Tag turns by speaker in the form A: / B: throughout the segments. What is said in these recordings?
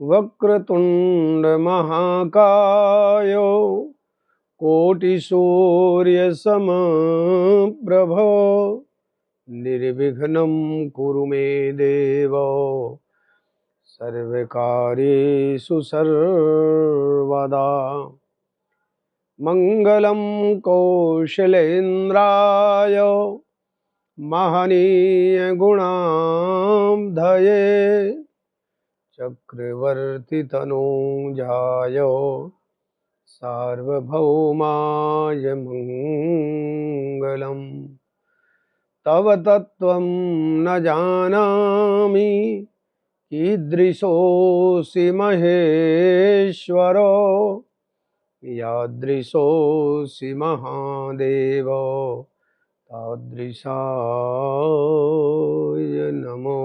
A: वक्रतुंड महाकायो कोटिसूर्यसमप्रभो निर्विघ्नं कुरु मे देव सर्वकार्येषु सर्वदा। मंगलं कौशलेन्द्राय महनीय गुणाब्धये चक्रवर्ती तनूजाय सार्वभौमाय मंगलम्। तव तत्त्वं न जानामि कीदृशोऽसि महेश्वरो यादृशोऽसि महादेव तादृशाय नमो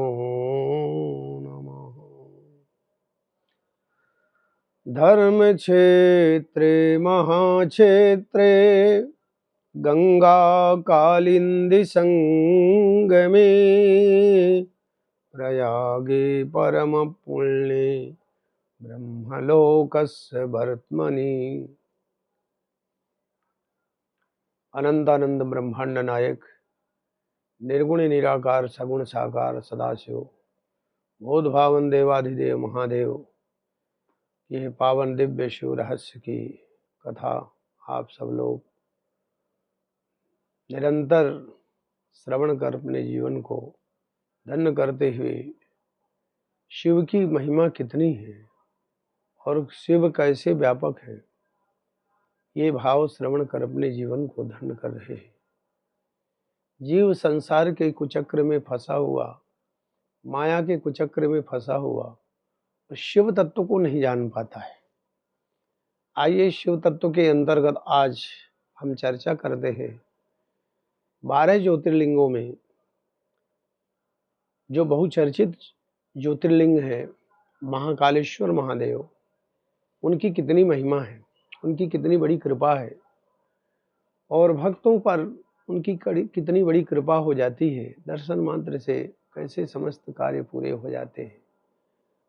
A: नमः। धर्मक्षेत्रे महाक्षेत्रे गंगा कालिंदी संगमे प्रयागे परम पुण्ये ब्रह्मलोकस्य वर्त्मनि। अनंतानंद ब्रह्मांड नायक निर्गुण निराकार सगुण साकार सदाशिव बोध भावन देवाधिदेव महादेव यह पावन दिव्य शिव रहस्य की कथा आप सब लोग निरंतर श्रवण कर अपने जीवन को धन्य करते हुए शिव की महिमा कितनी है और शिव कैसे व्यापक है ये भाव श्रवण कर अपने जीवन को धन्य कर रहे हैं। जीव संसार के कुचक्र में फंसा हुआ, माया के कुचक्र में फंसा हुआ और शिव तत्व को नहीं जान पाता है। आइए शिव तत्व के अंतर्गत आज हम चर्चा करते हैं 12 ज्योतिर्लिंगों में जो बहुचर्चित ज्योतिर्लिंग है महाकालेश्वर महादेव, उनकी कितनी महिमा है, उनकी कितनी बड़ी कृपा है और भक्तों पर उनकी कितनी बड़ी कृपा हो जाती है। दर्शन मात्र से कैसे समस्त कार्य पूरे हो जाते हैं।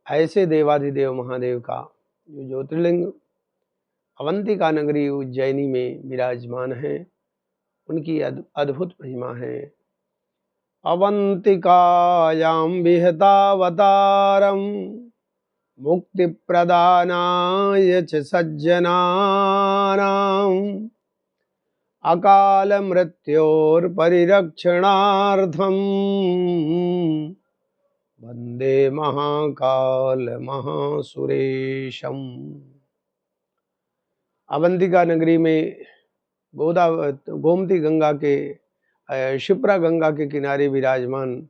A: ऐसे देवाधिदेव महादेव का जो ज्योतिर्लिंग अवंतिका नगरी उज्जैनी में विराजमान है, उनकी अद्भुत महिमा है। अवंतिकायां विहतावतारं मुक्ति प्रदानाय च सज्जनानां अकाल मृत्योर्परिरक्षणार्थं वंदे महाकाल महासुरेशम। अवंतिका नगरी में गोमती गंगा के शिप्रा गंगा के किनारे विराजमान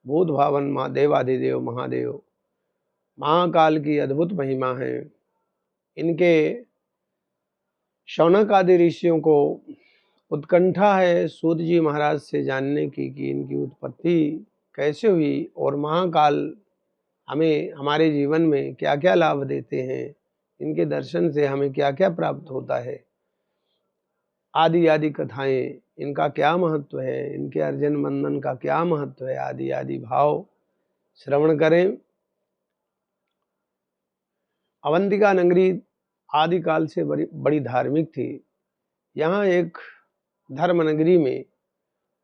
A: बोध भावन माँ देवाधिदेव महादेव महाकाल की अद्भुत महिमा है। इनके शौनक आदि ऋषियों को उत्कंठा है सूत जी महाराज से जानने की कि इनकी उत्पत्ति कैसे हुई और महाकाल हमें हमारे जीवन में क्या क्या लाभ देते हैं, इनके दर्शन से हमें क्या क्या प्राप्त होता है, आदि आदि कथाएं, इनका क्या महत्व है, इनके अर्जन बंधन का क्या महत्व है, आदि आदि भाव श्रवण करें। अवंतिका नगरी आदि काल से बड़ी धार्मिक थी। यहाँ एक धर्म नगरी में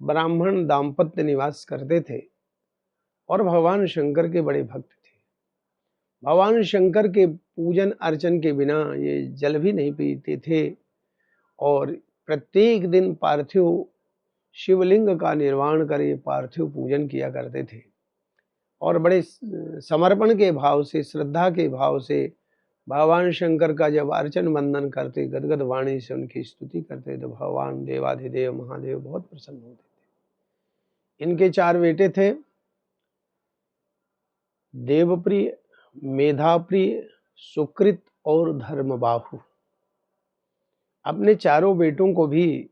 A: ब्राह्मण दाम्पत्य निवास करते थे और भगवान शंकर के बड़े भक्त थे। भगवान शंकर के पूजन अर्चन के बिना ये जल भी नहीं पीते थे और प्रत्येक दिन पार्थिव शिवलिंग का निर्माण कर ये पार्थिव पूजन किया करते थे और बड़े समर्पण के भाव से, श्रद्धा के भाव से भगवान शंकर का जब अर्चन वंदन करते, गदगद वाणी से उनकी स्तुति करते तो भगवान देवाधिदेव महादेव बहुत प्रसन्न होते थे। इनके 4 बेटे थे, देवप्रिय, मेधाप्रिय, सुकृत और धर्मबाहु। अपने चारों बेटों को भी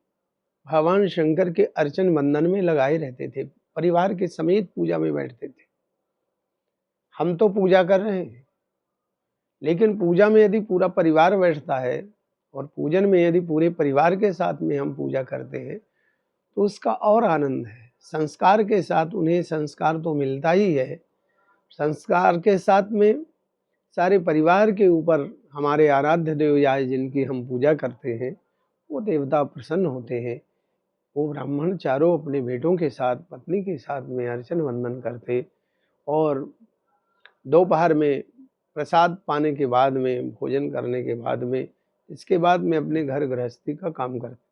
A: भगवान शंकर के अर्चन वंदन में लगाए रहते थे, परिवार के समेत पूजा में बैठते थे। हम तो पूजा कर रहे हैं, लेकिन पूजा में यदि पूरा परिवार बैठता है और पूजन में यदि पूरे परिवार के साथ में हम पूजा करते हैं तो उसका और आनंद है। संस्कार के साथ उन्हें संस्कार तो मिलता ही है, संस्कार के साथ में सारे परिवार के ऊपर हमारे आराध्य देव या जिनकी हम पूजा करते हैं वो देवता प्रसन्न होते हैं। वो ब्राह्मण चारों अपने बेटों के साथ, पत्नी के साथ में अर्चन वंदन करते और दोपहर में प्रसाद पाने के बाद में, भोजन करने के बाद में, इसके बाद में अपने घर गृहस्थी का काम करते।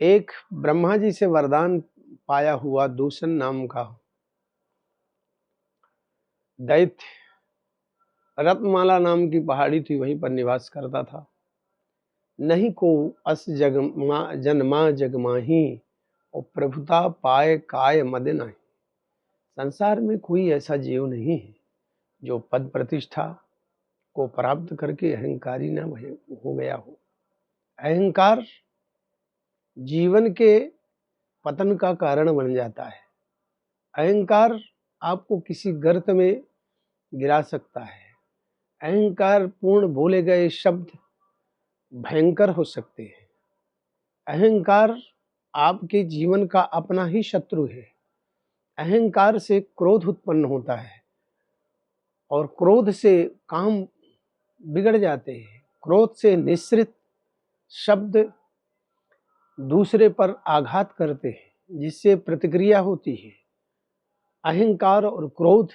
A: एक ब्रह्मा जी से वरदान पाया हुआ दूषण नाम का दैत्य रत्नमाला नाम की पहाड़ी थी, वहीं पर निवास करता था। नहीं को अस जन्मा जगमाही और प्रभुता पाए काय मद नहीं। संसार में कोई ऐसा जीव नहीं है जो पद प्रतिष्ठा को प्राप्त करके अहंकारी न हो गया हो। अहंकार जीवन के पतन का कारण बन जाता है। अहंकार आपको किसी गर्त में गिरा सकता है। अहंकार पूर्ण बोले गए शब्द भयंकर हो सकते हैं। अहंकार आपके जीवन का अपना ही शत्रु है। अहंकार से क्रोध उत्पन्न होता है और क्रोध से काम बिगड़ जाते हैं। क्रोध से निःसृत शब्द दूसरे पर आघात करते हैं, जिससे प्रतिक्रिया होती है। अहंकार और क्रोध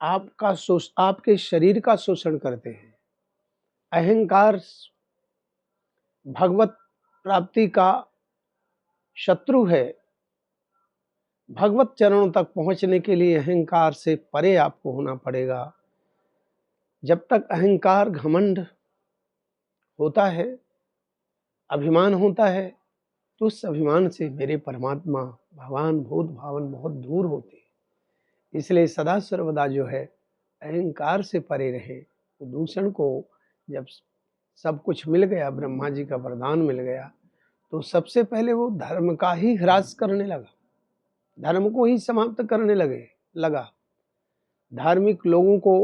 A: आपके शरीर का शोषण करते हैं। अहंकार भगवत प्राप्ति का शत्रु है। भगवत चरणों तक पहुंचने के लिए अहंकार से परे आपको होना पड़ेगा। जब तक अहंकार घमंड होता है, अभिमान होता है, तो उस अभिमान से मेरे परमात्मा भगवान भूत भावन बहुत दूर होते हैं। इसलिए सदा सर्वदा जो है अहंकार से परे रहे। तो दूषण को जब सब कुछ मिल गया, ब्रह्मा जी का वरदान मिल गया, तो सबसे पहले वो धर्म का ही ह्रास करने लगा, धर्म को ही समाप्त करने लगा। धार्मिक लोगों को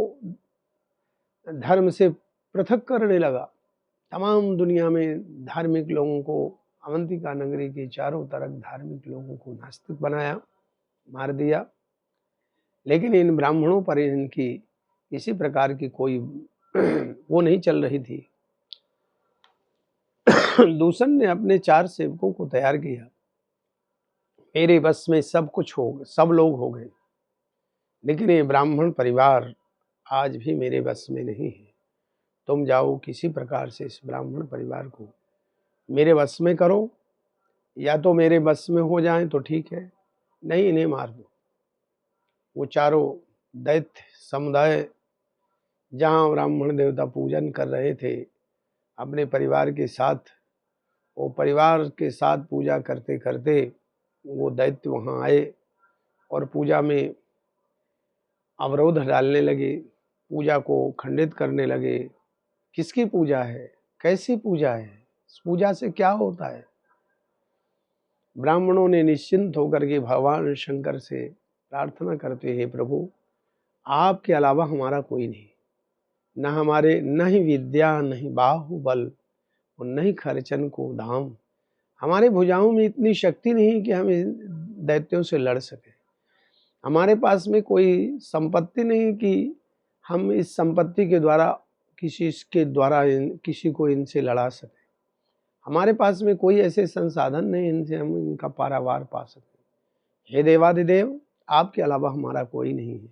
A: धर्म से पृथक करने लगा। तमाम दुनिया में धार्मिक लोगों को, अवंतिका नगरी के चारों तरफ धार्मिक लोगों को नास्तिक बनाया, मार दिया। लेकिन इन ब्राह्मणों पर इनकी किसी प्रकार की कोई वो नहीं चल रही थी। दूषण ने अपने 4 सेवकों को तैयार किया। मेरे बस में सब कुछ हो गए, सब लोग हो गए, लेकिन ये ब्राह्मण परिवार आज भी मेरे बस में नहीं है। तुम जाओ किसी प्रकार से इस ब्राह्मण परिवार को मेरे बस में करो, या तो मेरे बस में हो जाए तो ठीक है, नहीं इन्हें मार दो। वो चारों दैत्य समुदाय जहाँ ब्राह्मण देवता पूजन कर रहे थे अपने परिवार के साथ, वो परिवार के साथ पूजा करते करते वो दैत्य वहाँ आए और पूजा में अवरोध डालने लगे, पूजा को खंडित करने लगे। किसकी पूजा है, कैसी पूजा है, इस पूजा से क्या होता है? ब्राह्मणों ने निश्चिंत होकर के भगवान शंकर से प्रार्थना करते हैं, प्रभु आपके अलावा हमारा कोई नहीं, न हमारे न ही विद्या, न ही बाहुबल और न ही खर्चन को धाम। हमारे भुजाओं में इतनी शक्ति नहीं कि हम दैत्यों से लड़ सकें। हमारे पास में कोई संपत्ति नहीं कि हम इस संपत्ति के द्वारा किसी को इनसे लड़ा सकें। हमारे पास में कोई ऐसे संसाधन नहीं इनसे हम इनका पारावार पा सकें। हे देवादिदेव आपके अलावा हमारा कोई नहीं है।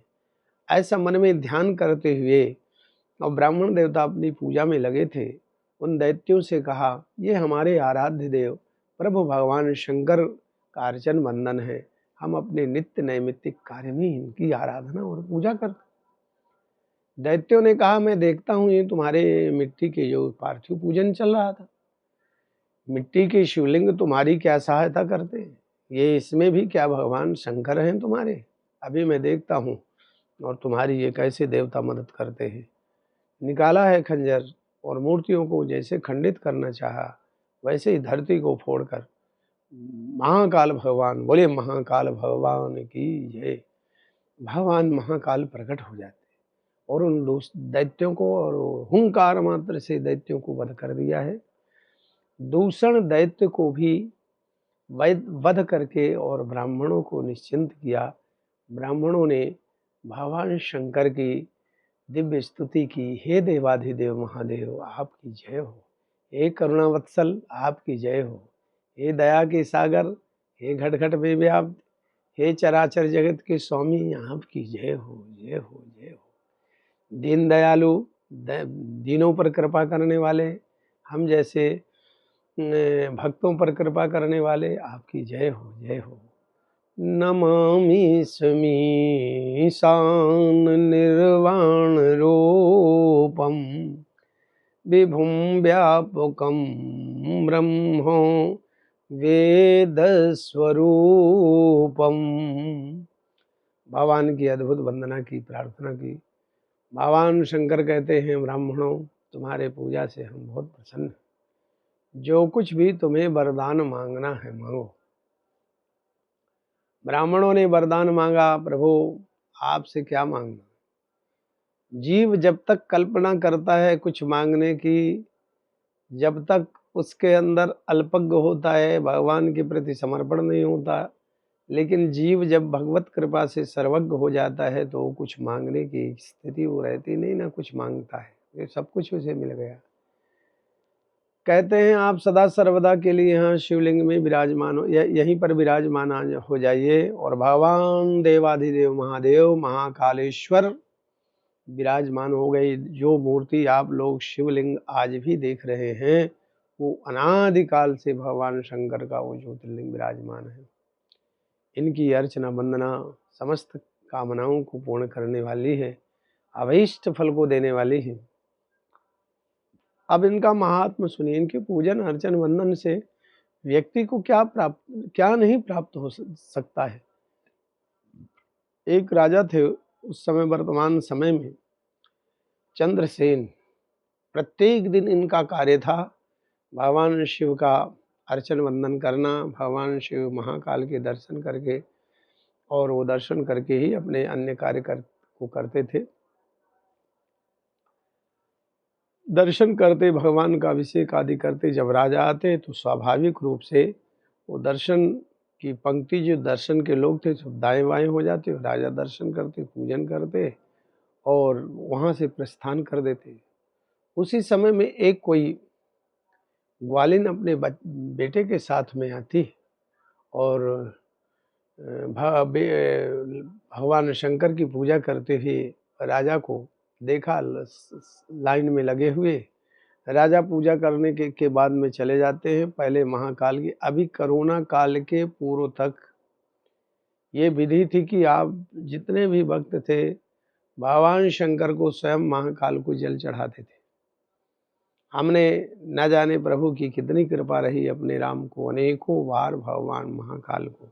A: ऐसा मन में ध्यान करते हुए और ब्राह्मण देवता अपनी पूजा में लगे थे। उन दैत्यों से कहा, ये हमारे आराध्य देव प्रभु भगवान शंकर का अर्चन वंदन है, हम अपने नित्य नैमित्तिक कार्य में इनकी आराधना और पूजा करते। दैत्यों ने कहा, मैं देखता हूँ ये तुम्हारे मिट्टी के जो पार्थिव पूजन चल रहा था, मिट्टी के शिवलिंग तुम्हारी क्या सहायता करते हैं, ये इसमें भी क्या भगवान शंकर हैं तुम्हारे? अभी मैं देखता हूँ और तुम्हारी ये कैसे देवता मदद करते हैं। निकाला है खंजर और मूर्तियों को जैसे खंडित करना चाहा, वैसे ही धरती को फोड़कर महाकाल भगवान, बोले महाकाल भगवान की जय, भगवान महाकाल प्रकट हो जाते और उन दैत्यों को और हुंकार मात्र से दैत्यों को वध कर दिया है। दूषण दैत्य को भी वध करके और ब्राह्मणों को निश्चिंत किया। ब्राह्मणों ने भगवान शंकर की दिव्य स्तुति की। हे देवाधिदेव महादेव आपकी जय हो। हे करुणावत्सल आपकी जय हो। हे दया के सागर, हे घट घट में व्याप्त, हे चराचर जगत के स्वामी आपकी जय हो, जय हो, जय हो। दीन दयालु, दीनों पर कृपा करने वाले, हम जैसे भक्तों पर कृपा करने वाले आपकी जय हो, जय हो। नमामि समीशान निर्वाण रूपम विभुं व्यापकं ब्रह्म वेद स्वरूपम। भगवान की अद्भुत वंदना की, प्रार्थना की। भगवान शंकर कहते हैं, ब्राह्मणों तुम्हारे पूजा से हम बहुत प्रसन्न हैं। जो कुछ भी तुम्हें वरदान मांगना है मांगो। ब्राह्मणों ने वरदान मांगा, प्रभु आपसे क्या मांगना। जीव जब तक कल्पना करता है कुछ मांगने की, जब तक उसके अंदर अल्पज्ञ होता है, भगवान के प्रति समर्पण नहीं होता, लेकिन जीव जब भगवत कृपा से सर्वज्ञ हो जाता है तो कुछ मांगने की स्थिति वो रहती नहीं, ना कुछ मांगता है, ये सब कुछ उसे मिल गया। कहते हैं आप सदा सर्वदा के लिए यहाँ शिवलिंग में विराजमान हो, यहीं पर विराजमान हो जाइए और भगवान देवाधिदेव महादेव महाकालेश्वर विराजमान हो गई। जो मूर्ति आप लोग शिवलिंग आज भी देख रहे हैं वो अनादिकाल से भगवान शंकर का वो ज्योतिर्लिंग विराजमान है। इनकी अर्चना वंदना समस्त कामनाओं को पूर्ण करने वाली है, अभीष्ट फल को देने वाली है। अब इनका महात्म सुनिए। इनके पूजन अर्चन वंदन से व्यक्ति को क्या नहीं प्राप्त हो सकता है। एक राजा थे उस समय, वर्तमान समय में चंद्रसेन। प्रत्येक दिन इनका कार्य था भगवान शिव का अर्चन वंदन करना, भगवान शिव महाकाल के दर्शन करके, और वो दर्शन करके ही अपने अन्य कार्य को करते थे। दर्शन करते, भगवान का अभिषेक आदि करते, जब राजा आते तो स्वाभाविक रूप से वो दर्शन की पंक्ति, जो दर्शन के लोग थे सब दाएं बाएं हो जाते। राजा दर्शन करते, पूजन करते और वहाँ से प्रस्थान कर देते। उसी समय में एक कोई ग्वालिन अपने बेटे के साथ में आती और भगवान शंकर की पूजा करते हुए राजा को देखा लाइन में लगे हुए। राजा पूजा करने के बाद में चले जाते हैं। पहले महाकाल की, अभी कोरोना काल के पूर्व तक ये विधि थी कि आप जितने भी भक्त थे भगवान शंकर को स्वयं महाकाल को जल चढ़ाते थे। हमने न जाने प्रभु की कितनी कृपा रही, अपने राम को अनेकों बार भगवान महाकाल को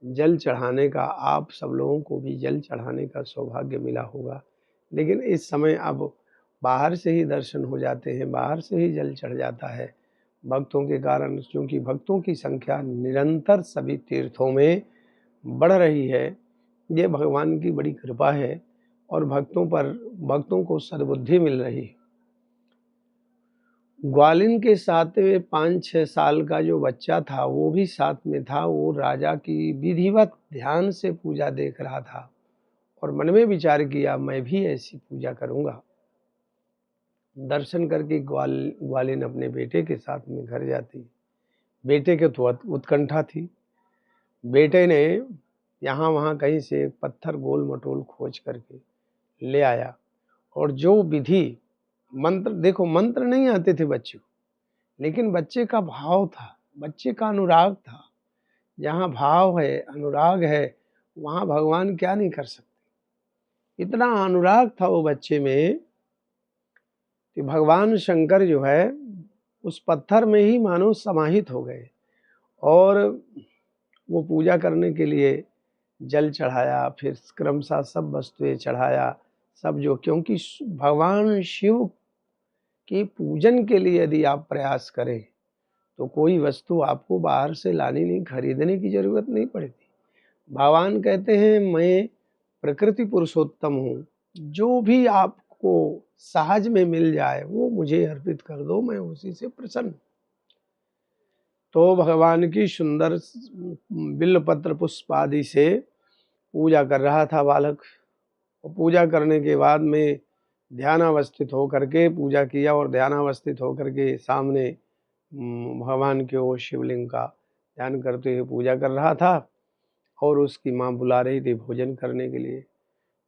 A: जल चढ़ाने का, आप सब लोगों को भी जल चढ़ाने का सौभाग्य मिला होगा। लेकिन इस समय अब बाहर से ही दर्शन हो जाते हैं, बाहर से ही जल चढ़ जाता है भक्तों के कारण। क्योंकि भक्तों की संख्या निरंतर सभी तीर्थों में बढ़ रही है। ये भगवान की बड़ी कृपा है और भक्तों को सद्बुद्धि मिल रही है। ग्वालिन के साथ 5-6 साल का जो बच्चा था वो भी साथ में था। वो राजा की विधिवत ध्यान से पूजा देख रहा था और मन में विचार किया मैं भी ऐसी पूजा करूंगा। दर्शन करके ग्वालिन अपने बेटे के साथ में घर जाती। बेटे के तो उत्कंठा थी। बेटे ने यहाँ वहाँ कहीं से एक पत्थर गोल मटोल खोज करके ले आया और जो विधि मंत्र, देखो मंत्र नहीं आते थे बच्चों, लेकिन बच्चे का भाव था, बच्चे का अनुराग था। जहाँ भाव है, अनुराग है, वहाँ भगवान क्या नहीं कर सकते। इतना अनुराग था वो बच्चे में कि भगवान शंकर जो है उस पत्थर में ही मानो समाहित हो गए और वो पूजा करने के लिए जल चढ़ाया। फिर क्रमशः सब वस्तुएं चढ़ाया, सब जो, क्योंकि भगवान शिव के पूजन के लिए यदि आप प्रयास करें तो कोई वस्तु आपको बाहर से लानी नहीं, खरीदने की जरूरत नहीं पड़ती। भगवान कहते हैं मैं प्रकृति पुरुषोत्तम हूँ, जो भी आपको सहज में मिल जाए वो मुझे अर्पित कर दो, मैं उसी से प्रसन्न। तो भगवान की सुंदर बिल्वपत्र पुष्प आदि से पूजा कर रहा था बालक। और पूजा करने के बाद में ध्यानावस्थित होकर के पूजा किया और ध्यानावस्थित होकर के सामने भगवान के वो शिवलिंग का ध्यान करते हुए पूजा कर रहा था और उसकी माँ बुला रही थी भोजन करने के लिए।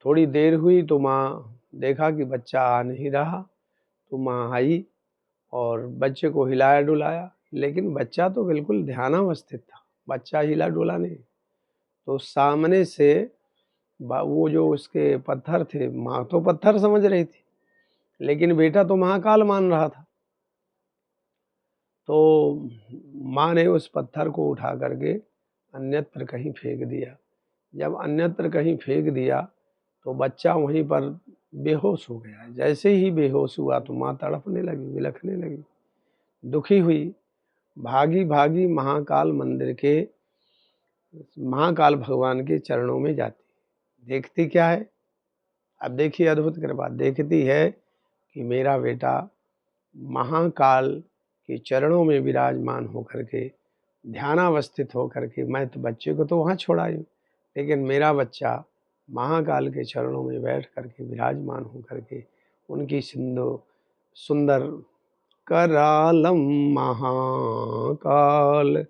A: थोड़ी देर हुई तो माँ देखा कि बच्चा आ नहीं रहा, तो माँ आई और बच्चे को हिलाया डुलाया, लेकिन बच्चा तो बिल्कुल ध्यानावस्थित था, बच्चा हिला डुला नहीं। तो सामने से वो जो उसके पत्थर थे, माँ तो पत्थर समझ रही थी, लेकिन बेटा तो महाकाल मान रहा था। तो माँ ने उस पत्थर को उठा करके अन्यत्र कहीं फेंक दिया। जब अन्यत्र कहीं फेंक दिया तो बच्चा वहीं पर बेहोश हो गया। जैसे ही बेहोश हुआ तो माँ तड़पने लगी, बिलखने लगी, दुखी हुई, भागी भागी महाकाल मंदिर के, महाकाल भगवान के चरणों में जाती। देखती क्या है, अब देखिए अद्भुत कृपा, देखती है कि मेरा बेटा महाकाल के चरणों में विराजमान होकर के, ध्यानावस्थित होकर के, मैं तो बच्चे को तो वहाँ छोड़ा हूँ, लेकिन मेरा बच्चा महाकाल के चरणों में बैठ करके विराजमान होकर के उनकी सुंदर करालम महाकाल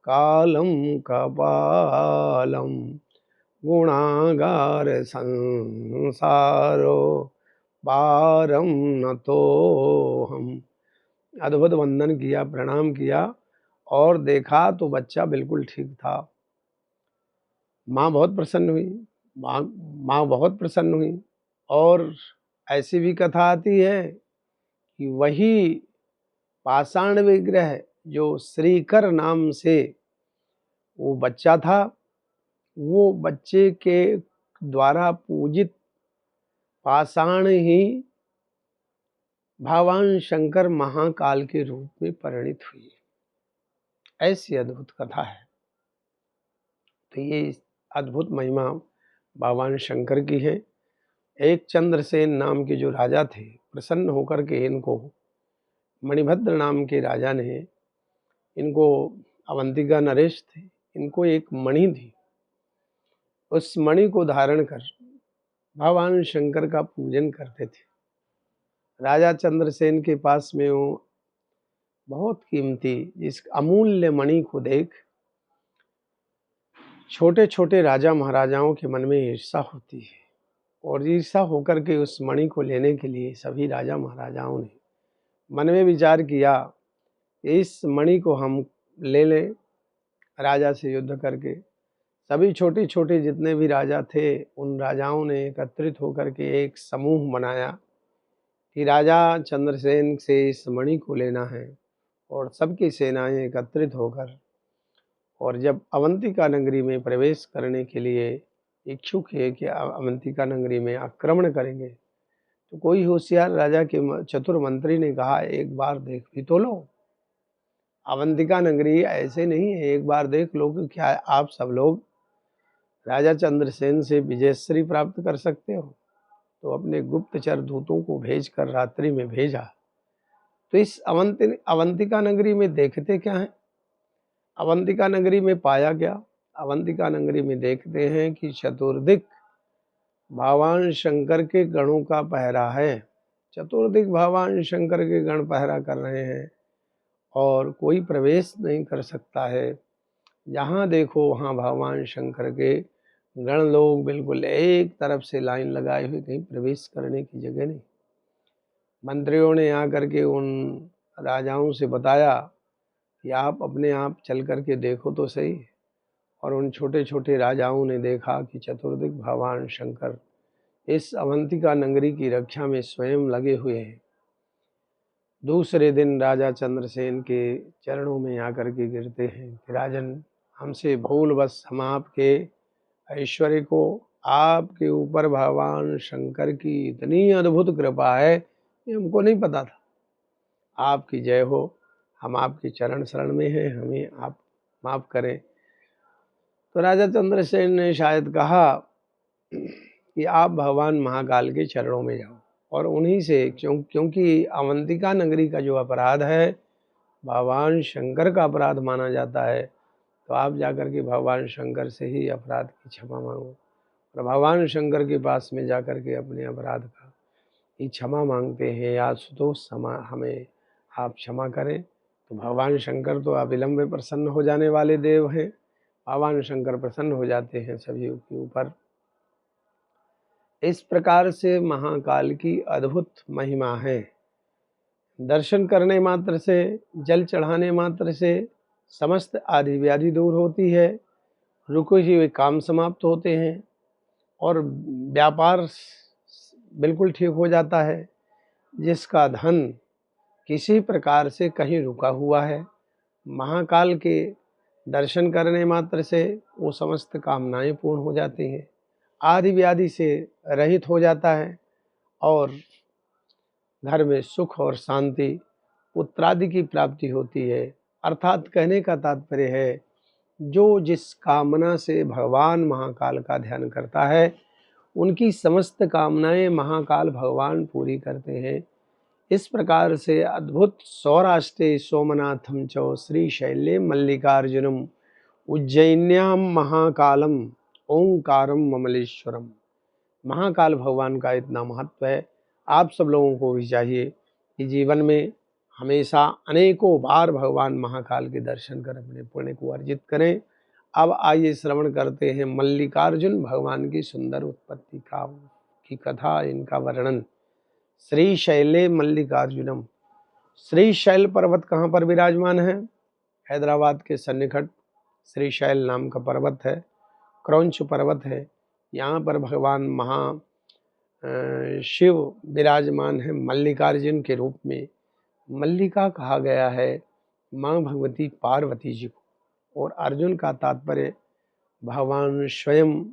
A: कालम कपालम गुणागार संसारो पारम न तो हम। अद्भुत वंदन किया, प्रणाम किया और देखा तो बच्चा बिल्कुल ठीक था। माँ बहुत प्रसन्न हुई, माँ बहुत प्रसन्न हुई। और ऐसी भी कथा आती है कि वही पाषाण विग्रह जो श्रीकर नाम से वो बच्चा था, वो बच्चे के द्वारा पूजित पाषाण ही भगवान शंकर महाकाल के रूप में परिणित हुई। ऐसी अद्भुत कथा है। तो ये अद्भुत महिमा भगवान शंकर की है। एक चंद्रसेन नाम के जो राजा थे, प्रसन्न होकर के इनको मणिभद्र नाम के राजा ने, इनको अवंतिका नरेश थे, इनको एक मणि दी। उस मणि को धारण कर भगवान शंकर का पूजन करते थे। राजा चंद्रसेन के पास में वो बहुत कीमती इस अमूल्य मणि को देख छोटे छोटे राजा महाराजाओं के मन में ईर्ष्या होती है, और ईर्ष्या होकर के उस मणि को लेने के लिए सभी राजा महाराजाओं ने मन में विचार किया, इस मणि को हम ले लें राजा से युद्ध करके। सभी छोटे छोटे जितने भी राजा थे, उन राजाओं ने एकत्रित होकर के एक समूह बनाया कि राजा चंद्रसेन से इस मणि को लेना है। और सबकी सेनाएं एकत्रित होकर, और जब अवंतिका नगरी में प्रवेश करने के लिए इच्छुक है कि अवंतिका नगरी में आक्रमण करेंगे, तो कोई होशियार राजा के चतुर मंत्री ने कहा, एक बार देख भी तो लो, अवंतिका नगरी ऐसे नहीं है, एक बार देख लो कि क्या आप सब लोग राजा चंद्रसेन से विजयश्री प्राप्त कर सकते हो। तो अपने गुप्तचर दूतों को भेजकर रात्रि में भेजा। तो इस अवंतिका नगरी में देखते क्या है, अवंतिका नगरी में पाया गया, अवंतिका नगरी में देखते हैं कि चतुर्दिक भगवान शंकर के गणों का पहरा है। चतुर्दिक भगवान शंकर के गण पहरा कर रहे हैं और कोई प्रवेश नहीं कर सकता है। जहाँ देखो वहाँ भगवान शंकर के गण लोग बिल्कुल एक तरफ से लाइन लगाए हुए, कहीं प्रवेश करने की जगह नहीं। मंत्रियों ने आकर के उन राजाओं से बताया कि आप अपने आप चल करके देखो तो सही। और उन छोटे छोटे राजाओं ने देखा कि चतुर्दिक भगवान शंकर इस अवंतिका नगरी की रक्षा में स्वयं लगे हुए हैं। दूसरे दिन राजा चंद्रसेन के चरणों में आकर के गिरते हैं कि राजन, हमसे भूलवश हम आपके ऐश्वर्य को, आपके ऊपर भगवान शंकर की इतनी अद्भुत कृपा है कि हमको नहीं पता था। आपकी जय हो, हम आपके चरण शरण में हैं, हमें आप माफ़ करें। तो राजा चंद्रसेन ने शायद कहा कि आप भगवान महाकाल के चरणों में जाओ, और उन्हीं से क्योंकि अवंतिका नगरी का जो अपराध है भगवान शंकर का अपराध माना जाता है, तो आप जाकर के भगवान शंकर से ही अपराध की क्षमा मांगो और भगवान शंकर के पास में जाकर के अपने अपराध का कि क्षमा मांगते हैं या आशुतोष हमें आप क्षमा करें, तो भगवान शंकर तो अविलंब में प्रसन्न हो जाने वाले देव हैं। भगवान शंकर प्रसन्न हो जाते हैं सभी के ऊपर। इस प्रकार से महाकाल की अद्भुत महिमा है। दर्शन करने मात्र से, जल चढ़ाने मात्र से समस्त आदि व्याधि दूर होती है, रुके हुए काम समाप्त होते हैं और व्यापार बिल्कुल ठीक हो जाता है। जिसका धन किसी प्रकार से कहीं रुका हुआ है, महाकाल के दर्शन करने मात्र से वो समस्त कामनाएं पूर्ण हो जाती हैं, आदि व्याधि से रहित हो जाता है और घर में सुख और शांति, पुत्रादि की प्राप्ति होती है। अर्थात कहने का तात्पर्य है, जो जिस कामना से भगवान महाकाल का ध्यान करता है, उनकी समस्त कामनाएं महाकाल भगवान पूरी करते हैं। इस प्रकार से अद्भुत सौराष्ट्रे सोमनाथम च श्रीशैले मल्लिकार्जुनम उज्जैन्याम महाकालम ओंकारम ममलेश्वरम। महाकाल भगवान का इतना महत्व है। आप सब लोगों को भी चाहिए कि जीवन में हमेशा अनेकों बार भगवान महाकाल के दर्शन कर अपने पुण्य को अर्जित करें। अब आइए श्रवण करते हैं मल्लिकार्जुन भगवान की सुंदर उत्पत्ति की कथा, इनका वर्णन। श्रीशैले मल्लिकार्जुनम। श्रीशैल पर्वत कहाँ पर विराजमान है? हैदराबाद के सन्निकट श्रीशैल नाम का पर्वत है, क्रौंच पर्वत है। यहाँ पर भगवान शिव विराजमान है मल्लिकार्जुन के रूप में। मल्लिका कहा गया है माँ भगवती पार्वती जी को, और अर्जुन का तात्पर्य भगवान स्वयं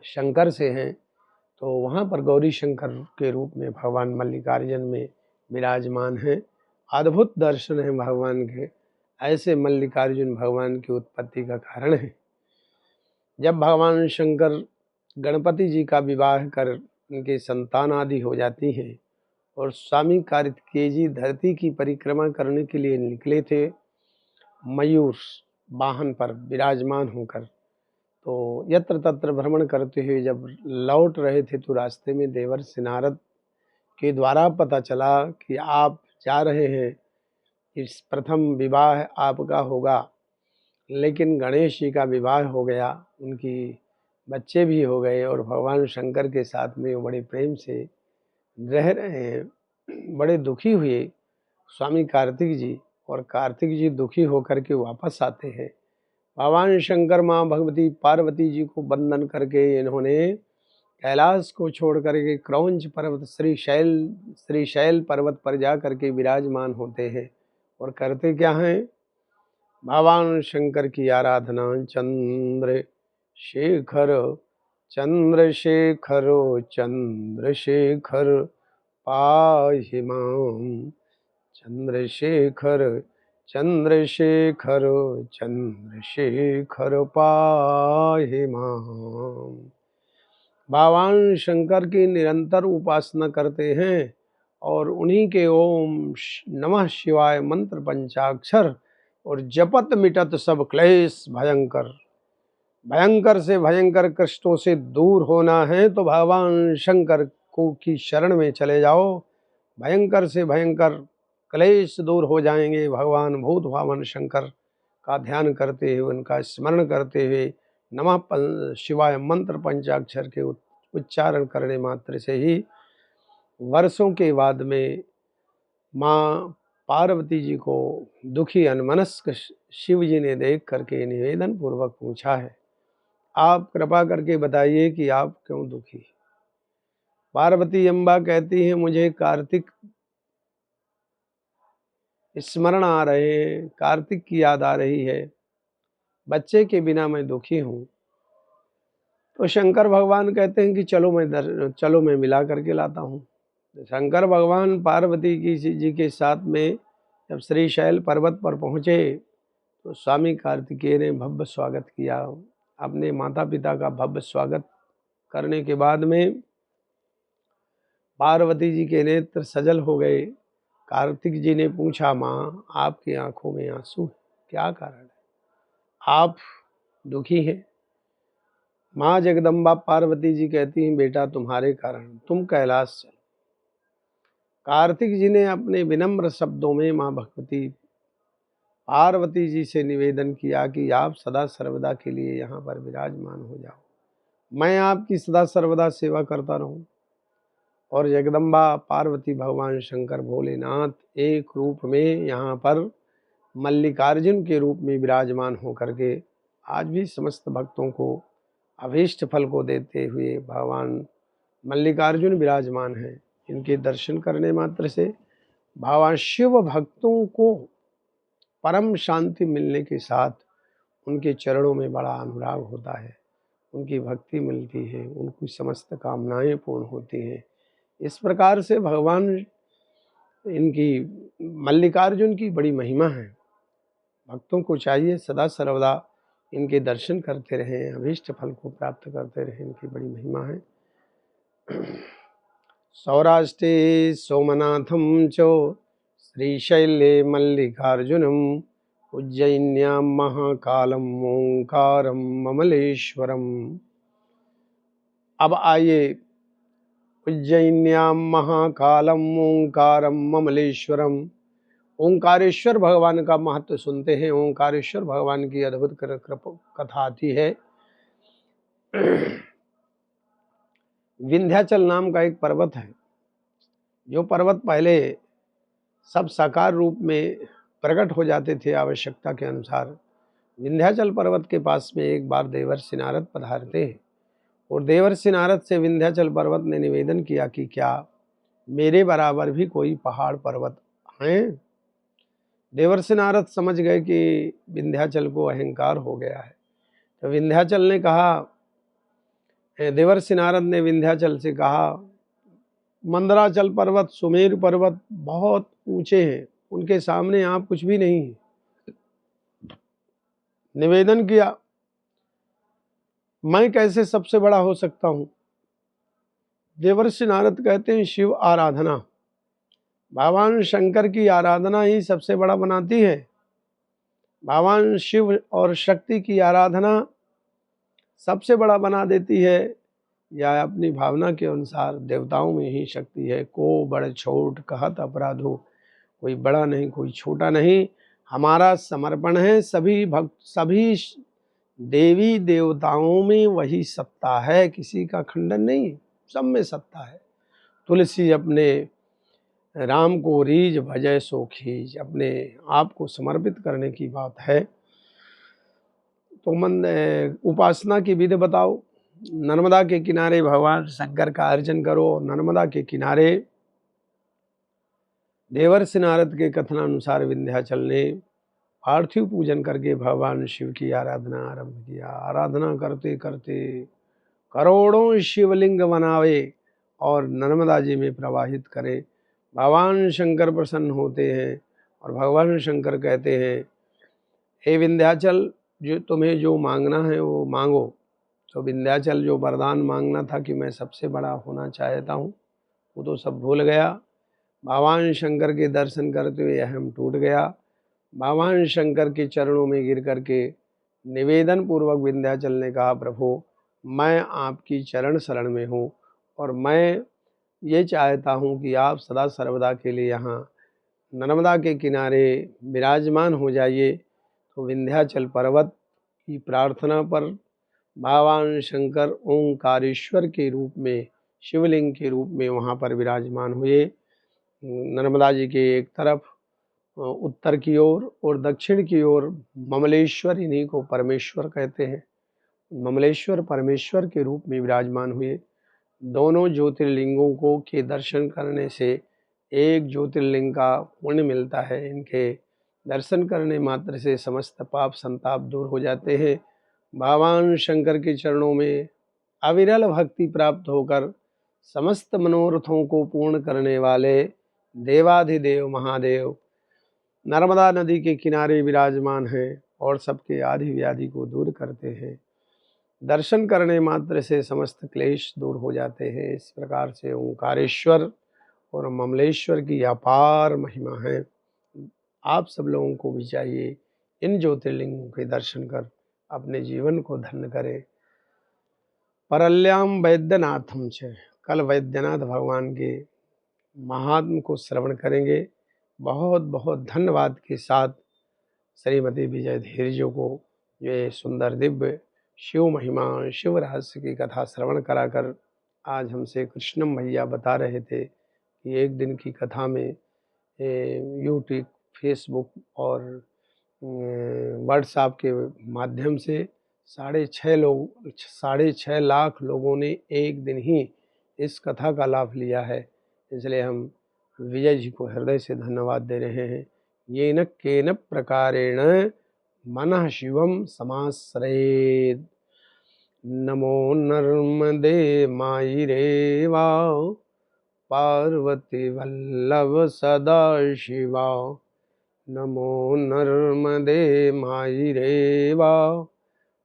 A: शंकर से हैं, तो वहाँ पर गौरी शंकर के रूप में भगवान मल्लिकार्जुन में विराजमान हैं। अद्भुत दर्शन है भगवान के। ऐसे मल्लिकार्जुन भगवान की उत्पत्ति का कारण है। जब भगवान शंकर गणपति जी का विवाह कर उनके संतान आदि हो जाती हैं और स्वामी कार्तिकेय जी धरती की परिक्रमा करने के लिए निकले थे मयूर वाहन पर विराजमान होकर, तो यत्र तत्र भ्रमण करते हुए जब लौट रहे थे तो रास्ते में देवर्षि नारद के द्वारा पता चला कि आप जा रहे हैं, इस प्रथम विवाह आपका होगा। लेकिन गणेश जी का विवाह हो गया, उनकी बच्चे भी हो गए और भगवान शंकर के साथ में वो बड़े प्रेम से रह रहे हैं। बड़े दुखी हुए स्वामी कार्तिक जी, और कार्तिक जी दुखी होकर के वापस आते हैं। भगवान शंकर माँ भगवती पार्वती जी को वंदन करके इन्होंने कैलाश को छोड़ करके क्रौंच पर्वत श्रीशैल पर्वत पर जा करके विराजमान होते हैं। और करते क्या हैं? भगवान शंकर की आराधना। चंद्रशेखर चंद्रशेखर चंद्रशेखर पाहि मां, चंद्रशेखर चंद्रशेखर चंद्रशेखर पाहि मां। भगवान शंकर की निरंतर उपासना करते हैं और उन्हीं के ओम नमः शिवाय मंत्र पंचाक्षर और जपत मिटत सब क्लेश भयंकर। भयंकर से भयंकर कष्टों से दूर होना है तो भगवान शंकर को की शरण में चले जाओ। भयंकर से भयंकर क्लेश दूर हो जाएंगे। भगवान भूत भावन शंकर का ध्यान करते हुए, उनका स्मरण करते हुए नमः शिवाय मंत्र पंचाक्षर के उच्चारण करने मात्र से ही वर्षों के बाद में माँ पार्वती जी को दुखी अनमनस्क शिव जी ने देख करके निवेदन पूर्वक पूछा है, आप कृपा करके बताइए कि आप क्यों दुखी? पार्वती अम्बा कहती है, मुझे कार्तिक स्मरण आ रहे हैं, कार्तिक की याद आ रही है, बच्चे के बिना मैं दुखी हूँ। तो शंकर भगवान कहते हैं कि चलो मैं मिला करके लाता हूँ। शंकर भगवान पार्वती जी के साथ में जब श्रीशैल पर्वत पर पहुँचे तो स्वामी कार्तिकेय ने भव्य स्वागत किया। अपने माता पिता का भव्य स्वागत करने के बाद में पार्वती जी के नेत्र सजल हो गए। कार्तिक जी ने पूछा, माँ आपकी आंखों में आंसू है, क्या कारण है? आप दुखी हैं? माँ जगदम्बा पार्वती जी कहती हैं, बेटा तुम्हारे कारण, तुम कैलाश चलो। कार्तिक जी ने अपने विनम्र शब्दों में माँ भगवती पार्वती जी से निवेदन किया कि आप सदा सर्वदा के लिए यहाँ पर विराजमान हो जाओ, मैं आपकी सदा सर्वदा सेवा करता रहूं। और जगदम्बा पार्वती भगवान शंकर भोलेनाथ एक रूप में यहाँ पर मल्लिकार्जुन के रूप में विराजमान होकर के आज भी समस्त भक्तों को अभीष्ट फल को देते हुए भगवान मल्लिकार्जुन विराजमान हैं। इनके दर्शन करने मात्र से भगवान शिव भक्तों को परम शांति मिलने के साथ उनके चरणों में बड़ा अनुराग होता है, उनकी भक्ति मिलती है, उनकी समस्त कामनाएं पूर्ण होती हैं। इस प्रकार से भगवान इनकी मल्लिकार्जुन की बड़ी महिमा है। भक्तों को चाहिए सदा सर्वदा इनके दर्शन करते रहें, अभीष्ट फल को प्राप्त करते रहें, इनकी बड़ी महिमा है। सौराष्ट्रे सोमनाथम च श्रीशैले मल्लिकार्जुनम उज्जैन्यां महाकालम ओंकारम ममलेश्वरम। अब आइए उज्जैन्यां महाकालम ओंकारम ममलेश्वरम। ओंकारेश्वर भगवान का महत्व सुनते हैं। ओंकारेश्वर भगवान की अद्भुत कथा आती है। विंध्याचल नाम का एक पर्वत है, जो पर्वत पहले सब साकार रूप में प्रकट हो जाते थे आवश्यकता के अनुसार। विंध्याचल पर्वत के पास में एक बार देवर्षि नारद पधारते हैं और देवर्षि नारद से विंध्याचल पर्वत ने निवेदन किया कि क्या मेरे बराबर भी कोई पहाड़ पर्वत हैं। देवर्षि नारद समझ गए कि विंध्याचल को अहंकार हो गया है। तो विंध्याचल ने कहा, देवर्षि नारद ने विंध्याचल से कहा, मंदराचल पर्वत, सुमेर पर्वत बहुत ऊंचे हैं, उनके सामने आप कुछ भी नहीं है। निवेदन किया, मैं कैसे सबसे बड़ा हो सकता हूं। देवर्षि नारद कहते हैं, शिव आराधना, भगवान शंकर की आराधना ही सबसे बड़ा बनाती है। भगवान शिव और शक्ति की आराधना सबसे बड़ा बना देती है। या अपनी भावना के अनुसार देवताओं में ही शक्ति है। को बड़ छोट कहत अपराधो, कोई बड़ा नहीं कोई छोटा नहीं, हमारा समर्पण है। सभी भक्त, सभी देवी देवताओं में वही सत्ता है, किसी का खंडन नहीं, सब में सत्ता है। तुलसी अपने राम को रीज भजय सो खीज, अपने आप को समर्पित करने की बात है। तो मन उपासना की विधि बताओ। नर्मदा के किनारे भगवान शंकर का अर्चन करो। नर्मदा के किनारे देवर्षि नारद के कथनानुसार विंध्याचल ने पार्थिव पूजन करके भगवान शिव की आराधना आरंभ किया। आराधना करते करते करोड़ों शिवलिंग बनावे और नर्मदा जी में प्रवाहित करे। भगवान शंकर प्रसन्न होते हैं और भगवान शंकर कहते हैं, हे विंध्याचल, जो तुम्हें जो मांगना है वो मांगो। तो विंध्याचल जो वरदान मांगना था कि मैं सबसे बड़ा होना चाहता हूँ, वो तो सब भूल गया। भगवान शंकर के दर्शन करते हुए अहम टूट गया। भगवान शंकर के चरणों में गिर करके निवेदन पूर्वक विंध्याचल ने कहा, प्रभु मैं आपकी चरण शरण में हूँ और मैं ये चाहता हूँ कि आप सदा सर्वदा के लिए यहाँ नर्मदा के किनारे विराजमान हो जाइए। तो विंध्याचल पर्वत की प्रार्थना पर भगवान शंकर ओंकारेश्वर के रूप में, शिवलिंग के रूप में वहाँ पर विराजमान हुए। नर्मदा जी के एक तरफ उत्तर की ओर और दक्षिण की ओर ममलेश्वर, इन्हीं को परमेश्वर कहते हैं, ममलेश्वर परमेश्वर के रूप में विराजमान हुए। दोनों ज्योतिर्लिंगों को के दर्शन करने से एक ज्योतिर्लिंग का पुण्य मिलता है। इनके दर्शन करने मात्र से समस्त पाप संताप दूर हो जाते हैं। भगवान शंकर के चरणों में अविरल भक्ति प्राप्त होकर समस्त मनोरथों को पूर्ण करने वाले देवाधिदेव महादेव नर्मदा नदी के किनारे विराजमान हैं और सबके आदि व्याधि को दूर करते हैं। दर्शन करने मात्र से समस्त क्लेश दूर हो जाते हैं। इस प्रकार से ओंकारेश्वर और ममलेश्वर की अपार महिमा है। आप सब लोगों को भी चाहिए इन ज्योतिर्लिंगों के दर्शन कर अपने जीवन को धन्य करें। परल्याम वैद्यनाथम च, कल वैद्यनाथ भगवान के महात्म को श्रवण करेंगे। बहुत बहुत धन्यवाद के साथ श्रीमती विजय धीर्य को ये सुंदर दिव्य शिव महिमा शिव रहस्य की कथा श्रवण कराकर आज हमसे कृष्णम भैया बता रहे थे कि एक दिन की कथा में यूट्यूब, फेसबुक और व्हाट्सएप के माध्यम से 6.5 लाख लोगों ने एक दिन ही इस कथा का लाभ लिया है। इसलिए हम विजय जी को हृदय से धन्यवाद दे रहे हैं। येन केन प्रकारेण मनः शिवम समाश्रयेत्। नमो नर्मदे मायि रेवा पार्वती वल्लभ सदाशिवा। नमो नर्मदे मायि रेवा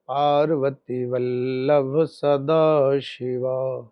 A: पार्वती वल्लभ सदाशिवा।